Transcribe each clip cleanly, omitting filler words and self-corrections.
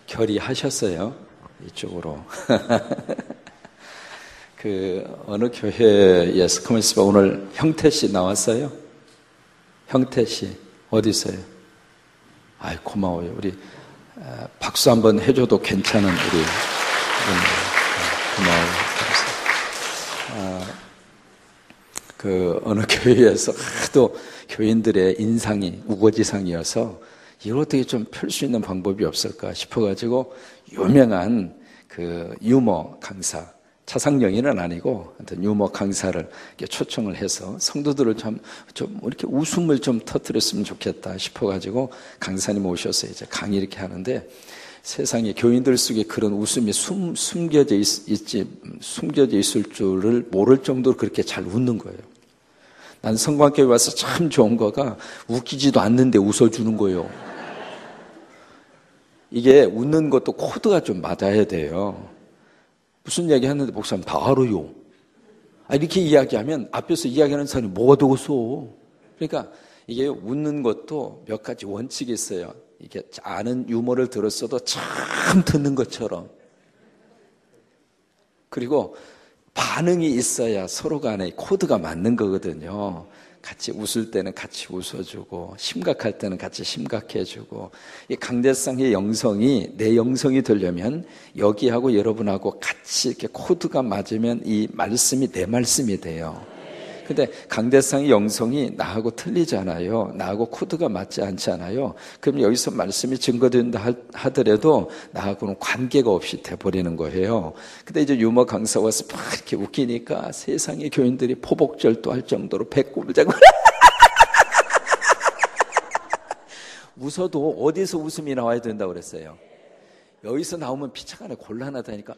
결의하셨어요? 이쪽으로. 어느 교회에서 커먼스바 오늘 형태 씨 나왔어요? 형태 씨 어디 있어요? 아이 고마워요. 우리 박수 한번 해줘도 괜찮은 우리 고마워요. 어느 교회에서 하도 교인들의 인상이 우거지상이어서 이걸 어떻게 좀 펼 수 있는 방법이 없을까 싶어가지고 유명한 유머 강사, 차상영인은 아니고 하여튼 유머 강사를 이렇게 초청을 해서 성도들을 좀 이렇게 웃음을 좀 터뜨렸으면 좋겠다 싶어가지고 강사님 오셔서 이제 강의 이렇게 하는데 세상에 교인들 속에 그런 웃음이 숨겨져 있을 줄을 모를 정도로 그렇게 잘 웃는 거예요. 난 성광교회 와서 참 좋은 거가 웃기지도 않는데 웃어주는 거예요. 이게 웃는 것도 코드가 좀 맞아야 돼요. 무슨 이야기 하는데 목사님 바로요. 이렇게 이야기하면 앞에서 이야기하는 사람이 뭐가 더 웃어. 그러니까 이게 웃는 것도 몇 가지 원칙이 있어요. 이게 아는 유머를 들었어도 참 듣는 것처럼. 그리고 반응이 있어야 서로 간에 코드가 맞는 거거든요. 같이 웃을 때는 같이 웃어주고 심각할 때는 같이 심각해주고 이 강대상의 영성이 내 영성이 되려면 여기하고 여러분하고 같이 이렇게 코드가 맞으면 이 말씀이 내 말씀이 돼요. 근데 강대상의 영성이 나하고 틀리잖아요. 나하고 코드가 맞지 않잖아요. 그럼 여기서 말씀이 증거된다 하더라도 나하고는 관계가 없이 돼버리는 거예요. 근데 이제 유머 강사 와서 막 이렇게 웃기니까 세상의 교인들이 포복절도할 정도로 배꼽을 잡고 웃어도 어디서 웃음이 나와야 된다고 그랬어요. 여기서 나오면 피차간에 곤란하다니까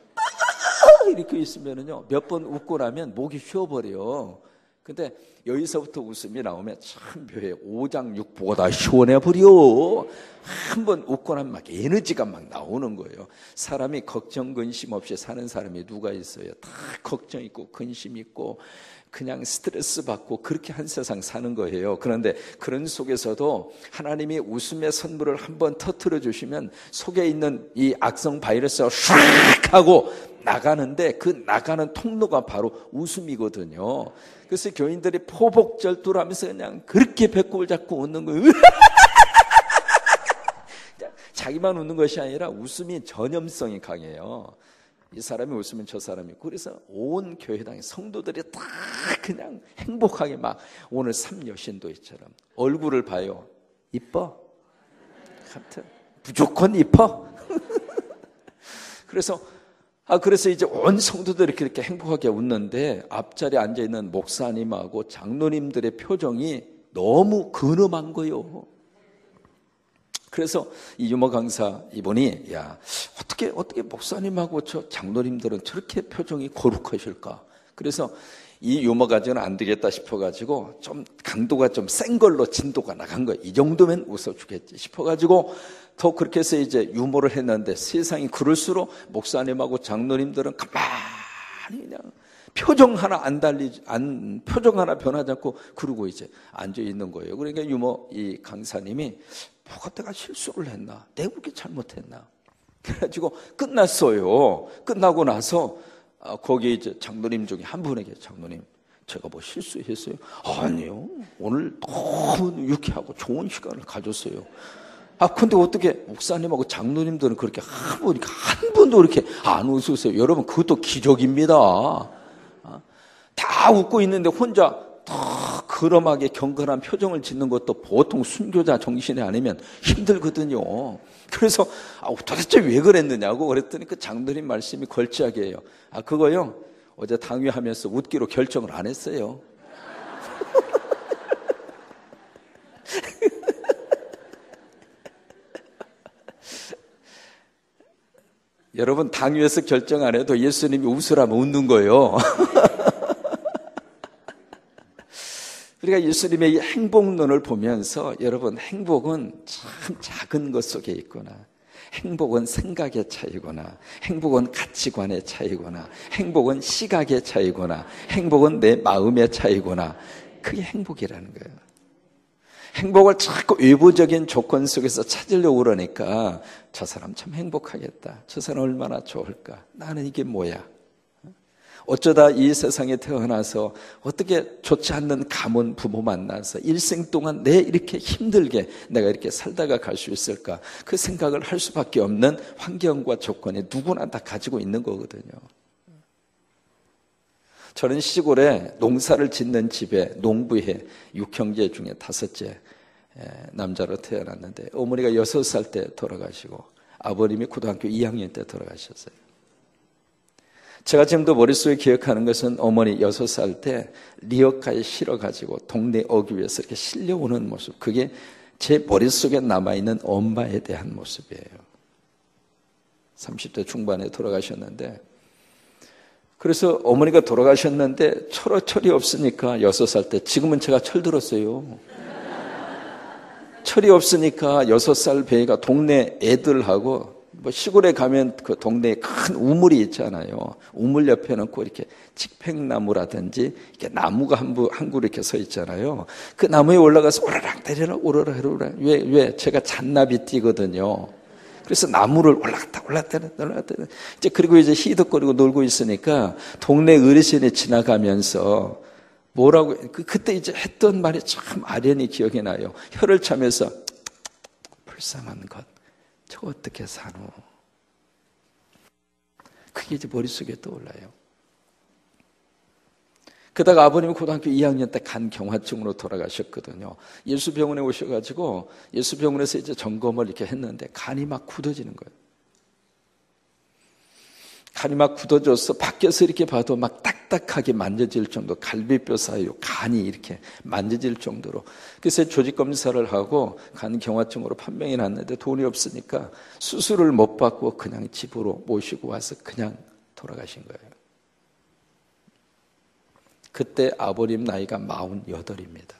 이렇게 있으면은요 몇 번 웃고 나면 목이 쉬어버려요. 근데 여기서부터 웃음이 나오면 참 묘해. 5장 6보다 시원해버려. 한번 웃고 나면 막 에너지가 막 나오는 거예요. 사람이 걱정 근심 없이 사는 사람이 누가 있어요. 다 걱정 있고 근심 있고 그냥 스트레스 받고 그렇게 한 세상 사는 거예요. 그런데 그런 속에서도 하나님이 웃음의 선물을 한번 터뜨려 주시면 속에 있는 이 악성 바이러스가 샥 하고 나가는데 그 나가는 통로가 바로 웃음이거든요. 그래서 교인들이 포복절도를 하면서 그냥 그렇게 배꼽을 잡고 웃는 거예요. 자기만 웃는 것이 아니라 웃음이 전염성이 강해요. 이 사람이 웃으면 저 사람이 있고 그래서 온 교회당의 성도들이 다 그냥 행복하게 막 오늘 삼여신도처럼 얼굴을 봐요. 이뻐? 하여튼 무조건 이뻐? 그래서 이제 온 성도들이 그렇게 행복하게 웃는데 앞자리에 앉아있는 목사님하고 장로님들의 표정이 너무 근엄한 거예요. 그래서 이 유머 강사 이분이 어떻게 목사님하고 저 장로님들은 저렇게 표정이 거룩하실까? 그래서 이 유머 가지고는 안 되겠다 싶어가지고 좀 강도가 좀 센 걸로 진도가 나간 거예요. 이 정도면 웃어주겠지 싶어가지고 더 그렇게 해서 이제 유머를 했는데 세상이 그럴수록 목사님하고 장로님들은 가만히 그냥 표정 하나 표정 하나 변하지 않고 그러고 이제 앉아 있는 거예요. 그러니까 이 강사님이 뭐가 내가 실수를 했나? 내가 그렇게 잘못했나? 그래가지고 끝났어요. 끝나고 나서 거기 이제 장로님 중에 한 분에게 장로님 제가 뭐 실수했어요? 아니요. 오늘 너무 유쾌하고 좋은 시간을 가졌어요. 근데 어떻게 목사님하고 장로님들은 그렇게 한 분도 이렇게 안 웃으세요? 여러분, 그것도 기적입니다. 다 웃고 있는데 혼자 더 근엄하게 경건한 표정을 짓는 것도 보통 순교자 정신이 아니면 힘들거든요. 그래서 도대체 왜 그랬느냐고 그랬더니 그 장로님 말씀이 걸치하게예요. 그거요. 어제 당회하면서 웃기로 결정을 안 했어요. 여러분, 당위에서 결정 안 해도 예수님이 웃으라면 웃는 거예요. 우리가 예수님의 이 행복론을 보면서 여러분, 행복은 참 작은 것 속에 있구나. 행복은 생각의 차이구나. 행복은 가치관의 차이구나. 행복은 시각의 차이구나. 행복은 내 마음의 차이구나. 그게 행복이라는 거예요. 행복을 자꾸 외부적인 조건 속에서 찾으려고 그러니까 저 사람 참 행복하겠다. 저 사람 얼마나 좋을까. 나는 이게 뭐야. 어쩌다 이 세상에 태어나서 어떻게 좋지 않는 가문 부모 만나서 일생 동안 내 이렇게 힘들게 내가 이렇게 살다가 갈 수 있을까. 그 생각을 할 수밖에 없는 환경과 조건이 누구나 다 가지고 있는 거거든요. 저는 시골에 농사를 짓는 집에 농부에 6형제 중에 5째 남자로 태어났는데 어머니가 6살 때 돌아가시고 아버님이 고등학교 2학년 때 돌아가셨어요. 제가 지금도 머릿속에 기억하는 것은 어머니 6살 때 리어카에 실어가지고 동네 어귀 위에서 이렇게 실려오는 모습. 그게 제 머릿속에 남아있는 엄마에 대한 모습이에요. 30대 중반에 돌아가셨는데 그래서 어머니가 돌아가셨는데 철이 없으니까 6살 때 지금은 제가 철들었어요. 철이 없으니까 6살 배가 동네 애들하고 뭐 시골에 가면 그 동네에 큰 우물이 있잖아요. 우물 옆에 놓고 이렇게 칡백나무라든지 이렇게 나무가 한 그루 이렇게 서 있잖아요. 그 나무에 올라가서 오르락 내리락 오르락. 왜? 제가 잔나비 띠거든요. 그래서 나무를 올라갔다 이제 그리고 이제 히덕거리고 놀고 있으니까 동네 어르신이 지나가면서 뭐라고 그때 이제 했던 말이 참 아련히 기억이 나요. 혀를 차면서 불쌍한 것. 저거 어떻게 사노? 그게 이제 머릿속에 떠올라요. 그러다가 아버님이 고등학교 2학년 때 간경화증으로 돌아가셨거든요. 예수병원에 오셔가지고 예수병원에서 이제 점검을 이렇게 했는데 간이 막 굳어지는 거예요. 간이 막 굳어져서 밖에서 이렇게 봐도 막 딱딱하게 만져질 정도, 갈비뼈 사이로 간이 이렇게 만져질 정도로. 그래서 조직 검사를 하고 간 경화증으로 판명이 났는데 돈이 없으니까 수술을 못 받고 그냥 집으로 모시고 와서 그냥 돌아가신 거예요. 그때 아버님 나이가 48입니다.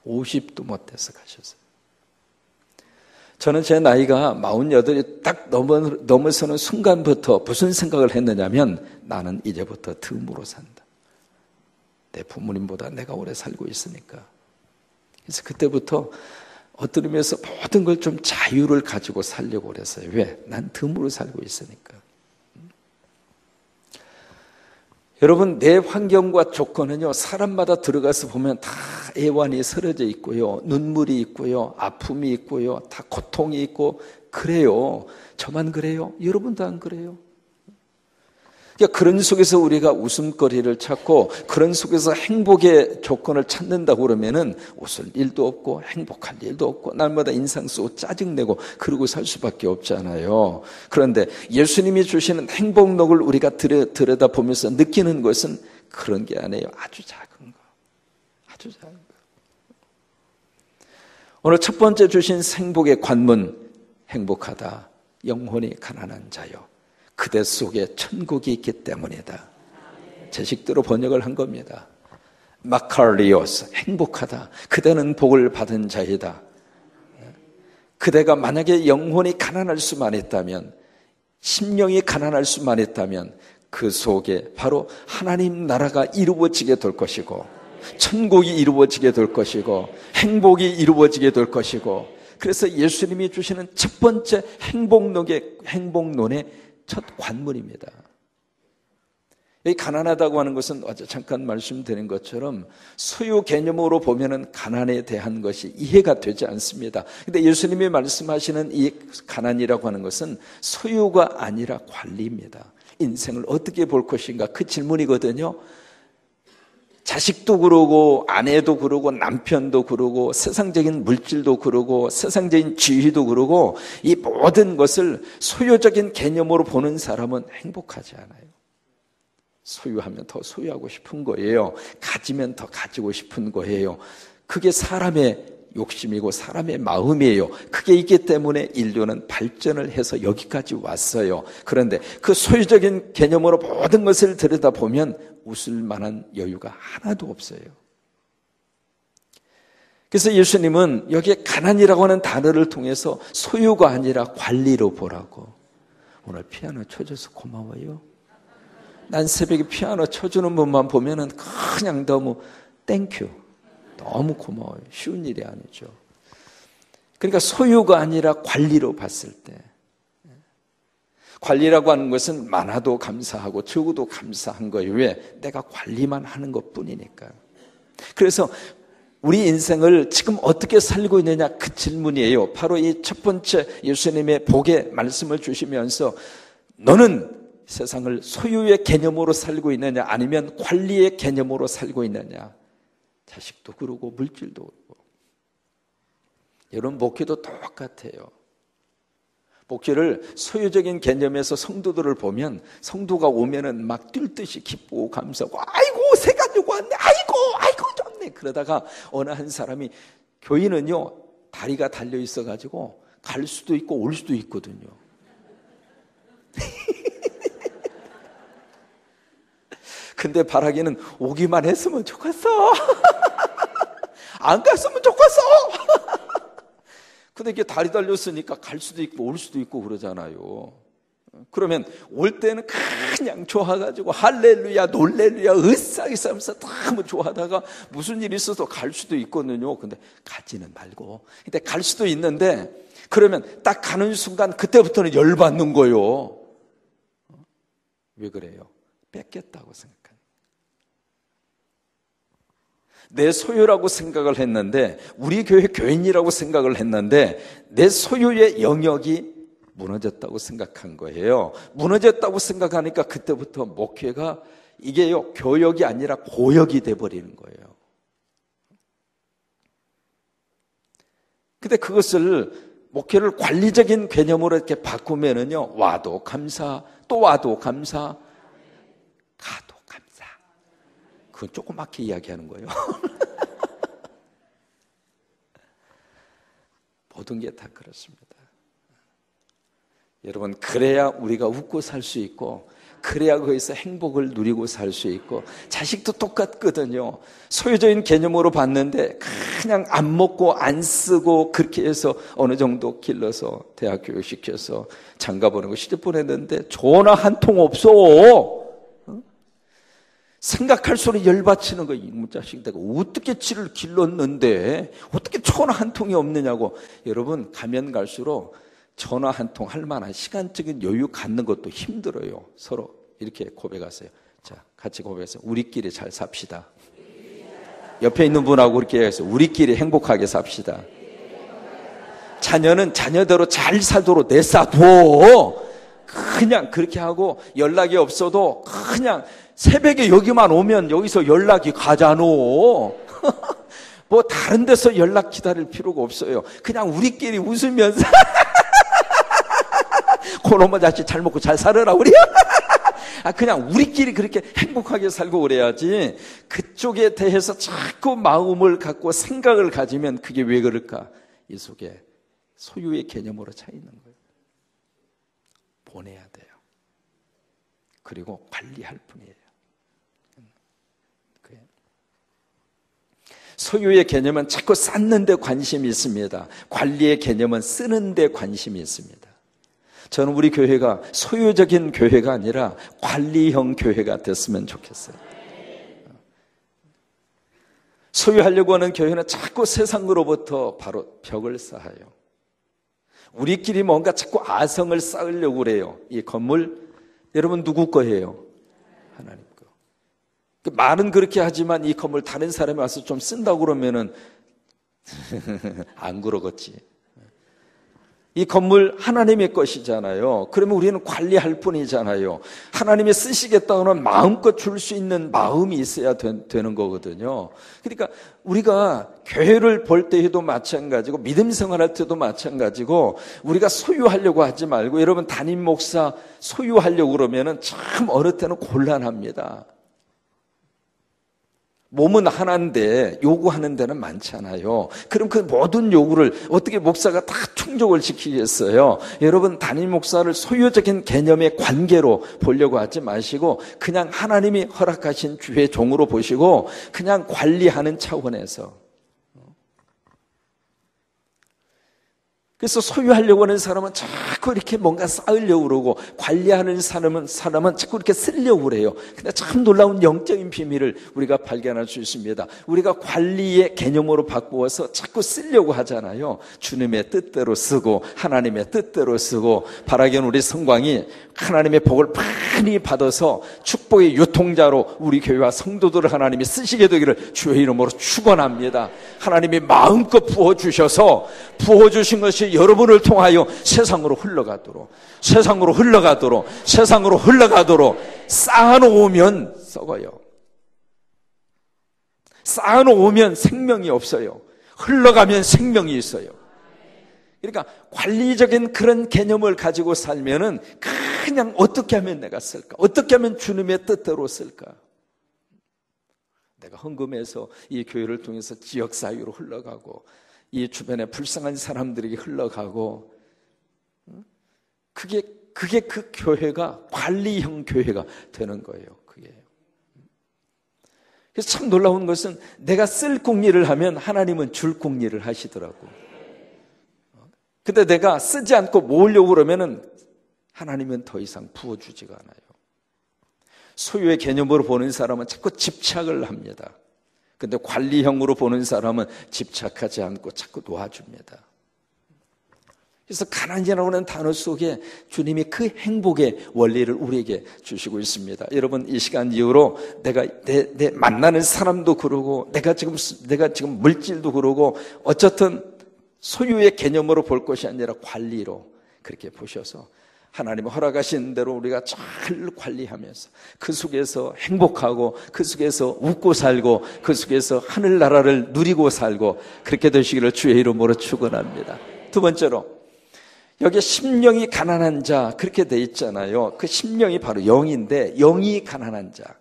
50도 못 돼서 가셨어요. 저는 제 나이가 48이 딱 넘어서는 순간부터 무슨 생각을 했느냐면 나는 이제부터 덤으로 산다. 내 부모님보다 내가 오래 살고 있으니까. 그래서 그때부터 어떤 의미에서 모든 걸 좀 자유를 가지고 살려고 그랬어요. 왜? 난 덤으로 살고 있으니까. 여러분, 내 환경과 조건은요, 사람마다 들어가서 보면 다 애환이 서려져 있고요, 눈물이 있고요, 아픔이 있고요, 다 고통이 있고, 그래요. 저만 그래요? 여러분도 안 그래요? 그러니까 그런 속에서 우리가 웃음거리를 찾고, 그런 속에서 행복의 조건을 찾는다고 그러면은 웃을 일도 없고, 행복할 일도 없고, 날마다 인상 쓰고 짜증내고, 그러고 살 수밖에 없잖아요. 그런데 예수님이 주시는 행복록을 우리가 들여다보면서 느끼는 것은 그런 게 아니에요. 아주 작은 거. 아주 작은 거. 오늘 첫 번째 주신 행복의 관문, 행복하다. 영혼이 가난한 자요. 그대 속에 천국이 있기 때문이다. 제 식대로 번역을 한 겁니다. 마카리오스, 행복하다. 그대는 복을 받은 자이다. 그대가 만약에 영혼이 가난할 수만 있다면, 심령이 가난할 수만 있다면 그 속에 바로 하나님 나라가 이루어지게 될 것이고, 천국이 이루어지게 될 것이고, 행복이 이루어지게 될 것이고, 그래서 예수님이 주시는 첫 번째 행복론의 첫 관문입니다. 이 가난하다고 하는 것은 어제 잠깐 말씀드린 것처럼 소유 개념으로 보면은 가난에 대한 것이 이해가 되지 않습니다. 근데 예수님이 말씀하시는 이 가난이라고 하는 것은 소유가 아니라 관리입니다. 인생을 어떻게 볼 것인가 그 질문이거든요. 자식도 그러고 아내도 그러고 남편도 그러고 세상적인 물질도 그러고 세상적인 지위도 그러고 이 모든 것을 소유적인 개념으로 보는 사람은 행복하지 않아요. 소유하면 더 소유하고 싶은 거예요. 가지면 더 가지고 싶은 거예요. 그게 사람의 욕심이고 사람의 마음이에요. 그게 있기 때문에 인류는 발전을 해서 여기까지 왔어요. 그런데 그 소유적인 개념으로 모든 것을 들여다보면 웃을 만한 여유가 하나도 없어요. 그래서 예수님은 여기에 가난이라고 하는 단어를 통해서 소유가 아니라 관리로 보라고. 오늘 피아노 쳐줘서 고마워요. 난 새벽에 피아노 쳐주는 분만 보면은 그냥 너무 땡큐. 너무 고마워요. 쉬운 일이 아니죠. 그러니까 소유가 아니라 관리로 봤을 때, 관리라고 하는 것은 많아도 감사하고 적어도 감사한 거예요. 왜? 내가 관리만 하는 것뿐이니까. 그래서 우리 인생을 지금 어떻게 살고 있느냐, 그 질문이에요. 바로 이 첫 번째 예수님의 복의 말씀을 주시면서 너는 세상을 소유의 개념으로 살고 있느냐, 아니면 관리의 개념으로 살고 있느냐. 자식도 그러고 물질도 그러고. 여러분, 목회도 똑같아요. 목회를 소유적인 개념에서 성도들을 보면 성도가 오면은 막 뛸 듯이 기쁘고 감사하고, 아이고 새 가지고 왔네, 아이고 좋네. 그러다가 어느 한 사람이, 교인은요 다리가 달려 있어 가지고 갈 수도 있고 올 수도 있거든요. 근데 바라기는 오기만 했으면 좋겠어. 안 갔으면 좋겠어. 근데 이게 다리 달렸으니까 갈 수도 있고 올 수도 있고 그러잖아요. 그러면 올 때는 그냥 좋아가지고 할렐루야 놀렐루야 으쌰으쌰 하면서 너무 좋아하다가 무슨 일이 있어서 갈 수도 있거든요. 근데 가지는 말고. 근데 갈 수도 있는데, 그러면 딱 가는 순간 그때부터는 열받는 거예요. 왜 그래요? 뺏겼다고 생각해요. 내 소유라고 생각을 했는데, 우리 교회 교인이라고 생각을 했는데, 내 소유의 영역이 무너졌다고 생각한 거예요. 무너졌다고 생각하니까 그때부터 목회가 이게요, 교역이 아니라 고역이 돼버리는 거예요. 근데 그것을 목회를 관리적인 개념으로 이렇게 바꾸면은요, 와도 감사, 또 와도 감사, 가도 감사. 그건 조그맣게 이야기하는 거예요. 모든 게 다 그렇습니다. 여러분, 그래야 우리가 웃고 살 수 있고, 그래야 거기서 행복을 누리고 살 수 있고. 자식도 똑같거든요. 소유적인 개념으로 봤는데 그냥 안 먹고 안 쓰고 그렇게 해서 어느 정도 길러서 대학 교육시켜서 장가 보내고 시집 보냈는데 전화 한 통 없어. 생각할수록 열받치는 거예요. 이놈 자식, 내가 어떻게 지를 길렀는데 어떻게 전화 한 통이 없느냐고. 여러분, 가면 갈수록 전화 한 통 할 만한 시간적인 여유 갖는 것도 힘들어요. 서로 이렇게 고백하세요. 자, 같이 고백하세요. 우리끼리 잘 삽시다. 옆에 있는 분하고 그렇게 해서 우리끼리 행복하게 삽시다. 자녀는 자녀대로 잘 살도록 내싸둬. 그냥 그렇게 하고, 연락이 없어도 그냥 새벽에 여기만 오면 여기서 연락이 가잖아. 뭐 다른 데서 연락 기다릴 필요가 없어요. 그냥 우리끼리 웃으면서 그놈의 자식 잘 먹고 잘 살아라 우리. 그냥 우리끼리 그렇게 행복하게 살고 그래야지. 그쪽에 대해서 자꾸 마음을 갖고 생각을 가지면 그게 왜 그럴까? 이 속에 소유의 개념으로 차 있는 거예요. 보내야 돼요. 그리고 관리할 뿐이에요. 소유의 개념은 자꾸 쌓는 데 관심이 있습니다. 관리의 개념은 쓰는 데 관심이 있습니다. 저는 우리 교회가 소유적인 교회가 아니라 관리형 교회가 됐으면 좋겠어요. 소유하려고 하는 교회는 자꾸 세상으로부터 바로 벽을 쌓아요. 우리끼리 뭔가 자꾸 아성을 쌓으려고 그래요. 이 건물, 여러분 누구 거예요? 하나님 거. 말은 그렇게 하지만 이 건물 다른 사람이 와서 좀 쓴다고 그러면은 안 그러겠지. 이 건물 하나님의 것이잖아요. 그러면 우리는 관리할 뿐이잖아요. 하나님이 쓰시겠다고는 마음껏 줄 수 있는 마음이 있어야 되는 거거든요. 그러니까 우리가 교회를 볼 때에도 마찬가지고 믿음 생활할 때도 마찬가지고, 우리가 소유하려고 하지 말고, 여러분 담임 목사 소유하려고 그러면은 참 어느 때는 곤란합니다. 몸은 하나인데 요구하는 데는 많잖아요. 그럼 그 모든 요구를 어떻게 목사가 다 충족을 시키겠어요? 여러분, 담임 목사를 소유적인 개념의 관계로 보려고 하지 마시고 그냥 하나님이 허락하신 주의 종으로 보시고 그냥 관리하는 차원에서. 그래서 소유하려고 하는 사람은 자꾸 이렇게 뭔가 쌓으려고 그러고, 관리하는 사람은 자꾸 이렇게 쓰려고 그래요. 근데 참 놀라운 영적인 비밀을 우리가 발견할 수 있습니다. 우리가 관리의 개념으로 바꾸어서 자꾸 쓰려고 하잖아요. 주님의 뜻대로 쓰고 하나님의 뜻대로 쓰고, 바라기는 우리 성광이 하나님의 복을 많이 받아서 축복의 유통자로 우리 교회와 성도들을 하나님이 쓰시게 되기를 주의 이름으로 축원합니다. 하나님이 마음껏 부어주셔서, 부어주신 것이 여러분을 통하여 세상으로 흘러가도록 쌓아놓으면 썩어요. 쌓아놓으면 생명이 없어요. 흘러가면 생명이 있어요. 그러니까 관리적인 그런 개념을 가지고 살면은 그냥 어떻게 하면 내가 쓸까? 어떻게 하면 주님의 뜻대로 쓸까? 내가 헌금해서 이 교회를 통해서 지역사회로 흘러가고, 이 주변에 불쌍한 사람들에게 흘러가고, 그게 그 교회가 관리형 교회가 되는 거예요. 그게. 그래서 참 놀라운 것은 내가 쓸 공리를 하면 하나님은 줄 공리를 하시더라고. 근데 내가 쓰지 않고 모으려고 그러면은 하나님은 더 이상 부어주지가 않아요. 소유의 개념으로 보는 사람은 자꾸 집착을 합니다. 근데 관리형으로 보는 사람은 집착하지 않고 자꾸 놓아줍니다. 그래서 가난이라고 하는 단어 속에 주님이 그 행복의 원리를 우리에게 주시고 있습니다. 여러분, 이 시간 이후로 내가 내 만나는 사람도 그러고, 내가 지금 물질도 그러고, 어쨌든 소유의 개념으로 볼 것이 아니라 관리로 그렇게 보셔서 하나님이 허락하신 대로 우리가 잘 관리하면서 그 속에서 행복하고, 그 속에서 웃고 살고, 그 속에서 하늘나라를 누리고 살고, 그렇게 되시기를 주의 이름으로 축원합니다. 두 번째로, 여기 심령이 가난한 자 그렇게 돼 있잖아요. 그 심령이 바로 영인데, 영이 가난한 자,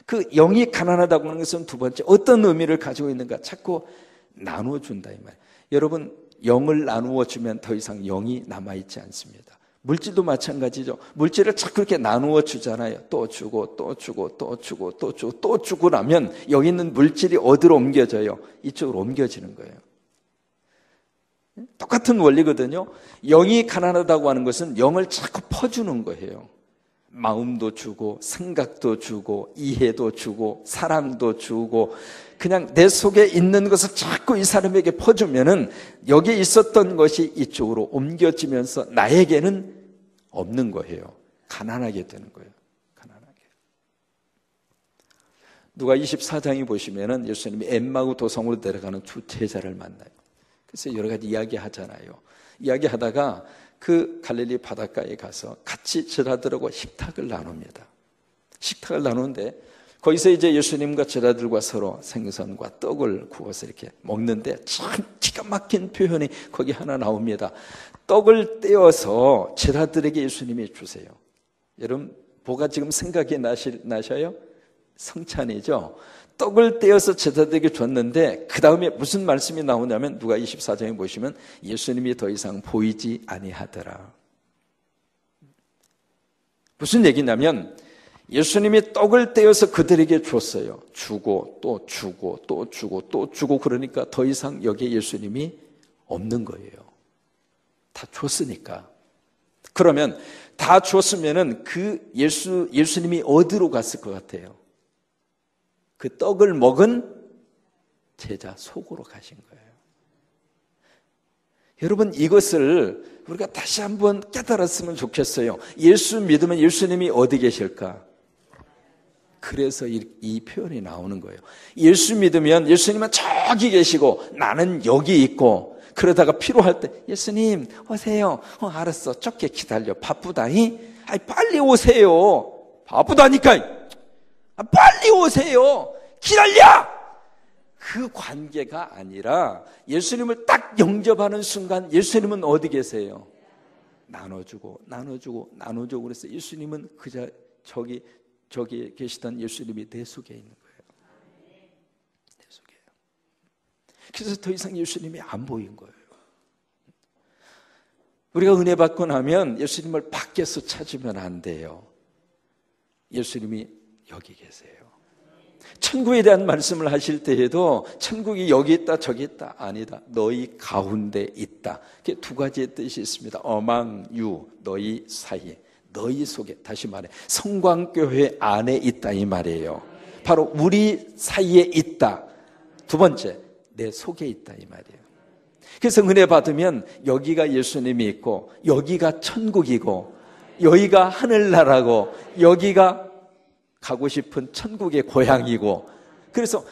그 영이 가난하다고 하는 것은 두 번째 어떤 의미를 가지고 있는가? 자꾸 나누어준다 이 말이에요. 여러분, 영을 나누어 주면 더 이상 영이 남아있지 않습니다. 물질도 마찬가지죠. 물질을 자꾸 이렇게 나누어 주잖아요. 또 주고 또 주고 나면 여기 있는 물질이 어디로 옮겨져요? 이쪽으로 옮겨지는 거예요. 똑같은 원리거든요. 영이 가난하다고 하는 것은 영을 자꾸 퍼주는 거예요. 마음도 주고, 생각도 주고, 이해도 주고, 사랑도 주고, 그냥 내 속에 있는 것을 자꾸 이 사람에게 퍼주면은 여기에 있었던 것이 이쪽으로 옮겨지면서 나에게는 없는 거예요. 가난하게 되는 거예요. 가난하게. 누가 24장에 보시면은 예수님이 엠마우 도성으로 내려가는 두 제자를 만나요. 그래서 여러 가지 이야기하잖아요. 이야기하다가 그 갈릴리 바닷가에 가서 같이 제자들하고 식탁을 나눕니다. 식탁을 나누는데 거기서 이제 예수님과 제자들과 서로 생선과 떡을 구워서 이렇게 먹는데 참 기가 막힌 표현이 거기 하나 나옵니다. 떡을 떼어서 제자들에게 예수님이 주세요. 여러분, 뭐가 지금 생각이 나셔요? 성찬이죠. 떡을 떼어서 제자들에게 줬는데 그 다음에 무슨 말씀이 나오냐면 누가 24장에 보시면 예수님이 더 이상 보이지 아니하더라. 무슨 얘기냐면 예수님이 떡을 떼어서 그들에게 줬어요. 주고 또 주고 또 주고 또 주고, 그러니까 더 이상 여기에 예수님이 없는 거예요. 다 줬으니까. 그러면 다 줬으면은 그 예수님이 어디로 갔을 것 같아요? 그 떡을 먹은 제자 속으로 가신 거예요. 여러분, 이것을 우리가 다시 한번 깨달았으면 좋겠어요. 예수 믿으면 예수님이 어디 계실까? 그래서 이 표현이 나오는 거예요. 예수 믿으면 예수님은 저기 계시고 나는 여기 있고, 그러다가 필요할 때 예수님 오세요. 알았어, 좁게 기다려. 바쁘다니? 아이, 빨리 오세요. 바쁘다니까. 빨리 오세요. 기다려. 그 관계가 아니라 예수님을 딱 영접하는 순간 예수님은 어디 계세요? 나눠주고 그래서 예수님은 저기 계시던 예수님이 내 속에 있는 거예요. 내 속에. 그래서 더 이상 예수님이 안 보인 거예요. 우리가 은혜 받고 나면 예수님을 밖에서 찾으면 안 돼요. 예수님이 여기 계세요. 천국에 대한 말씀을 하실 때에도 천국이 여기 있다 저기 있다 아니다. 너희 가운데 있다. 이렇게 두 가지의 뜻이 있습니다. among you, 너희 사이에, 너희 속에. 다시 말해 성광교회 안에 있다 이 말이에요. 바로 우리 사이에 있다. 두 번째, 내 속에 있다 이 말이에요. 그래서 은혜 받으면 여기가 예수님이 있고 여기가 천국이고 여기가 하늘나라고 여기가 가고 싶은 천국의 고향이고, 그래서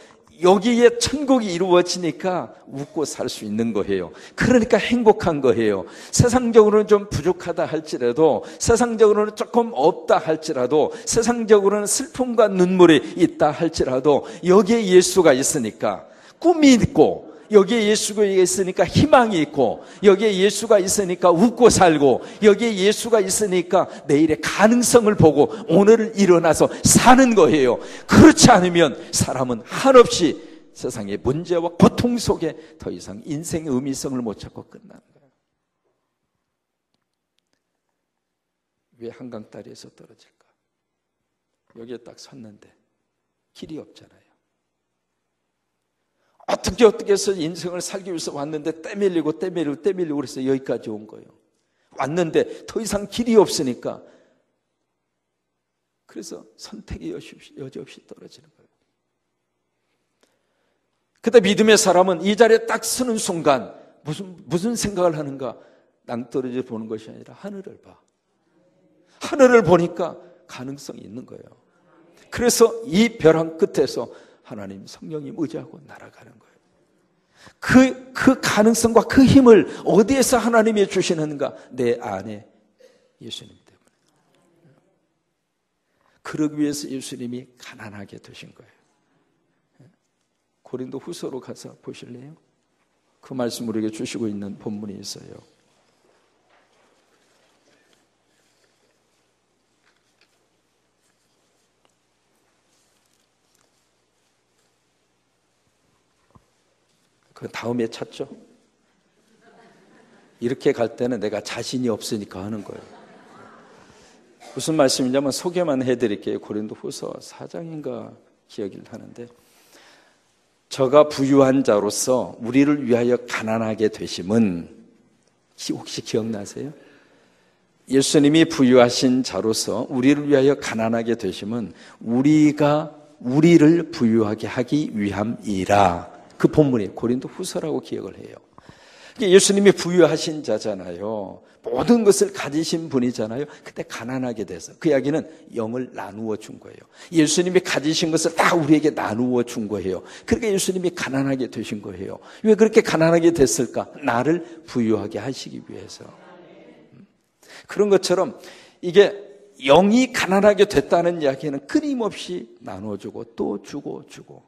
여기에 천국이 이루어지니까 웃고 살 수 있는 거예요. 그러니까 행복한 거예요. 세상적으로는 좀 부족하다 할지라도, 세상적으로는 조금 없다 할지라도, 세상적으로는 슬픔과 눈물이 있다 할지라도 여기에 예수가 있으니까 꿈이 있고, 여기에 예수가 있으니까 희망이 있고, 여기에 예수가 있으니까 웃고 살고, 여기에 예수가 있으니까 내일의 가능성을 보고 오늘을 일어나서 사는 거예요. 그렇지 않으면 사람은 한없이 세상의 문제와 고통 속에 더 이상 인생의 의미성을 못 찾고 끝나는 거예요. 왜 한강다리에서 떨어질까? 여기에 딱 섰는데 길이 없잖아요. 어떻게 해서 인생을 살기 위해서 왔는데 떼밀리고 그래서 여기까지 온 거예요. 왔는데 더 이상 길이 없으니까, 그래서 선택의 여지없이 떨어지는 거예요. 그때 믿음의 사람은 이 자리에 딱 서는 순간 무슨 생각을 하는가? 낭떠러지 보는 것이 아니라 하늘을 봐. 하늘을 보니까 가능성이 있는 거예요. 그래서 이 벼랑 끝에서 하나님 성령님 의지하고 날아가는 거예요. 그 가능성과 그 힘을 어디에서 하나님이 주시는가? 내 안에 예수님 때문에. 그러기 위해서 예수님이 가난하게 되신 거예요. 고린도 후서로 가서 보실래요? 그 말씀 우리에게 주시고 있는 본문이 있어요. 그 다음에 찾죠. 이렇게 갈 때는 내가 자신이 없으니까 하는 거예요. 무슨 말씀이냐면 소개만 해드릴게요. 고린도 후서 4장인가 기억을 하는데, 저가 부유한 자로서 우리를 위하여 가난하게 되심은, 혹시 기억나세요? 예수님이 부유하신 자로서 우리를 위하여 가난하게 되심은 우리가 우리를 부유하게 하기 위함이라. 그 본문이 고린도 후서라고 기억을 해요. 예수님이 부유하신 자잖아요. 모든 것을 가지신 분이잖아요. 그때 가난하게 돼서, 그 이야기는 영을 나누어 준 거예요. 예수님이 가지신 것을 다 우리에게 나누어 준 거예요. 그러니까 예수님이 가난하게 되신 거예요. 왜 그렇게 가난하게 됐을까? 나를 부유하게 하시기 위해서. 그런 것처럼 이게 영이 가난하게 됐다는 이야기는 끊임없이 나눠주고 또 주고.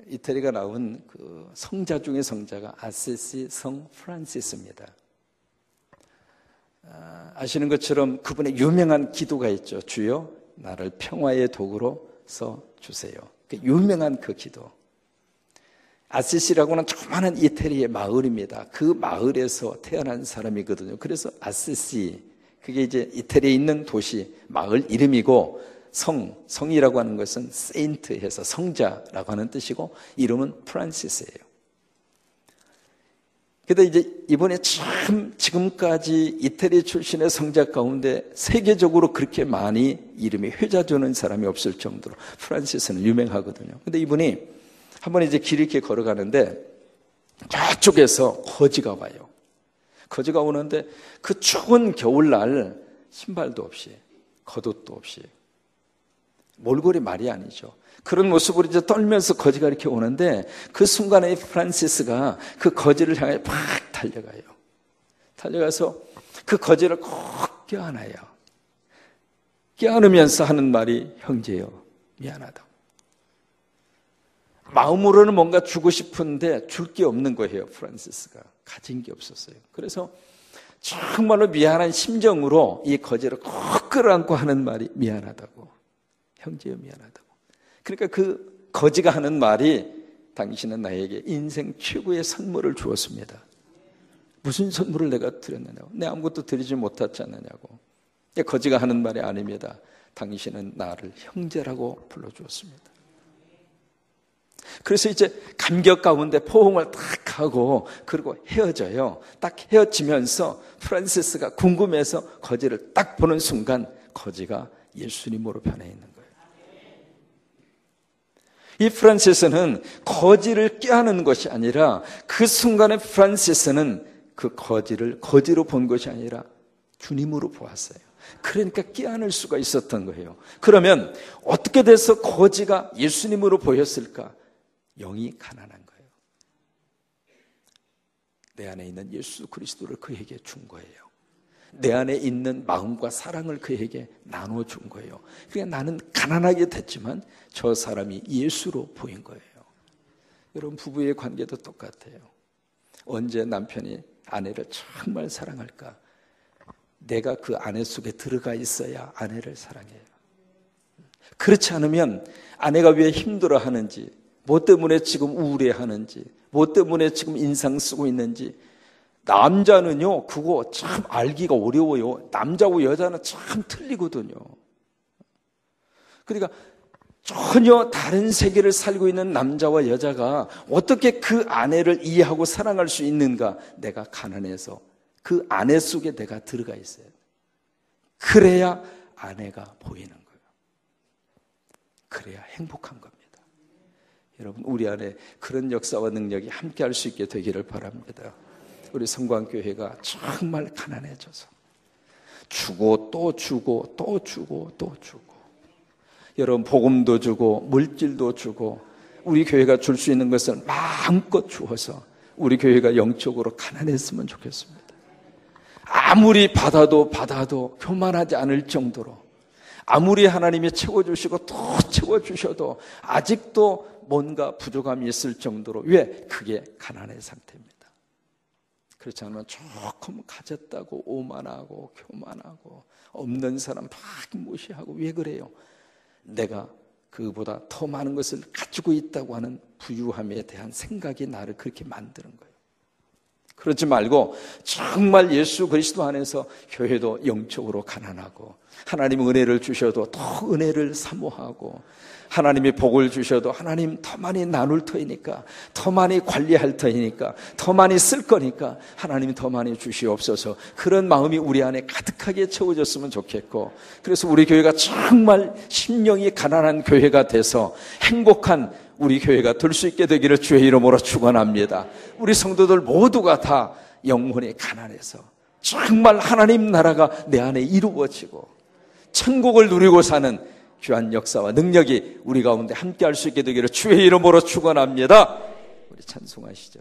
이태리가 나온 그 성자 중의 성자가 아시시 성 프란시스입니다. 아시는 것처럼 그분의 유명한 기도가 있죠. 주여 나를 평화의 도구로 써 주세요. 유명한 그 기도. 아시시라고는 조그마한 이태리의 마을입니다. 그 마을에서 태어난 사람이거든요. 그래서 아시시, 그게 이제 이태리에 있는 도시 마을 이름이고, 성이라고 하는 것은 세인트 해서 성자라고 하는 뜻이고, 이름은 프란시스예요. 근데 이제 이번에 참 지금까지 이태리 출신의 성자 가운데 세계적으로 그렇게 많이 이름이 회자되는 사람이 없을 정도로 프란시스는 유명하거든요. 근데 이분이 한번 이제 길 이렇게 걸어가는데 저쪽에서 거지가 와요. 거지가 오는데 그 추운 겨울날 신발도 없이 겉옷도 없이, 몰골이 말이 아니죠. 그런 모습으로 이제 떨면서 거지가 이렇게 오는데, 그 순간에 프란시스가 그 거지를 향해 팍 달려가요. 달려가서 그 거지를 꼭 껴안아요. 껴안으면서 하는 말이, 형제여 미안하다고. 마음으로는 뭔가 주고 싶은데 줄 게 없는 거예요. 프란시스가 가진 게 없었어요. 그래서 정말로 미안한 심정으로 이 거지를 꼭 끌어안고 하는 말이 미안하다고. 형제여 미안하다고. 그러니까 그 거지가 하는 말이, 당신은 나에게 인생 최고의 선물을 주었습니다. 무슨 선물을 내가 드렸느냐고. 내 아무것도 드리지 못했지 않느냐고. 거지가 하는 말이 아닙니다. 당신은 나를 형제라고 불러주었습니다. 그래서 이제 감격 가운데 포옹을 딱 하고 그리고 헤어져요. 딱 헤어지면서 프란시스가 궁금해서 거지를 딱 보는 순간 거지가 예수님으로 변해 있는 거예요. 이 프란시스는 거지를 꾀하는 것이 아니라 그 순간에 프란시스는 그 거지를 거지로 본 것이 아니라 주님으로 보았어요. 그러니까 꾀안을 수가 있었던 거예요. 그러면 어떻게 돼서 거지가 예수님으로 보였을까? 영이 가난한 거예요. 내 안에 있는 예수 그리스도를 그에게 준 거예요. 내 안에 있는 마음과 사랑을 그에게 나눠준 거예요. 그러니까 나는 가난하게 됐지만 저 사람이 예수로 보인 거예요. 여러분, 부부의 관계도 똑같아요. 언제 남편이 아내를 정말 사랑할까? 내가 그 아내 속에 들어가 있어야 아내를 사랑해요. 그렇지 않으면 아내가 왜 힘들어하는지, 뭐 때문에 지금 우울해하는지, 뭐 때문에 지금 인상 쓰고 있는지, 남자는요 그거 참 알기가 어려워요. 남자고 여자는 참 틀리거든요. 그러니까 전혀 다른 세계를 살고 있는 남자와 여자가 어떻게 그 아내를 이해하고 사랑할 수 있는가? 내가 가난해서 그 아내 속에 내가 들어가 있어요. 그래야 아내가 보이는 거예요. 그래야 행복한 겁니다. 여러분, 우리 안에 그런 역사와 능력이 함께 할 수 있게 되기를 바랍니다. 우리 성광교회가 정말 가난해져서 주고 또 주고 또 주고 또 주고, 여러분 복음도 주고 물질도 주고 우리 교회가 줄 수 있는 것을 마음껏 주어서 우리 교회가 영적으로 가난했으면 좋겠습니다. 아무리 받아도 교만하지 않을 정도로, 아무리 하나님이 채워주시고 또 채워주셔도 아직도 뭔가 부족함이 있을 정도로, 왜? 그게 가난의 상태입니다. 그렇지 않으면 조금 가졌다고 오만하고 교만하고 없는 사람 막 무시하고, 왜 그래요? 내가 그보다 더 많은 것을 가지고 있다고 하는 부유함에 대한 생각이 나를 그렇게 만드는 거예요. 그러지 말고 정말 예수 그리스도 안에서 교회도 영적으로 가난하고, 하나님 은혜를 주셔도 더 은혜를 사모하고, 하나님이 복을 주셔도 하나님 더 많이 나눌 터이니까, 더 많이 관리할 터이니까, 더 많이 쓸 거니까 하나님이 더 많이 주시옵소서, 그런 마음이 우리 안에 가득하게 채워졌으면 좋겠고, 그래서 우리 교회가 정말 심령이 가난한 교회가 돼서 행복한 우리 교회가 될 수 있게 되기를 주의 이름으로 축원합니다. 우리 성도들 모두가 다 영혼이 가난해서 정말 하나님 나라가 내 안에 이루어지고 천국을 누리고 사는 귀한 역사와 능력이 우리 가운데 함께 할 수 있게 되기를 주의 이름으로 축원합니다. 우리 찬송하시죠.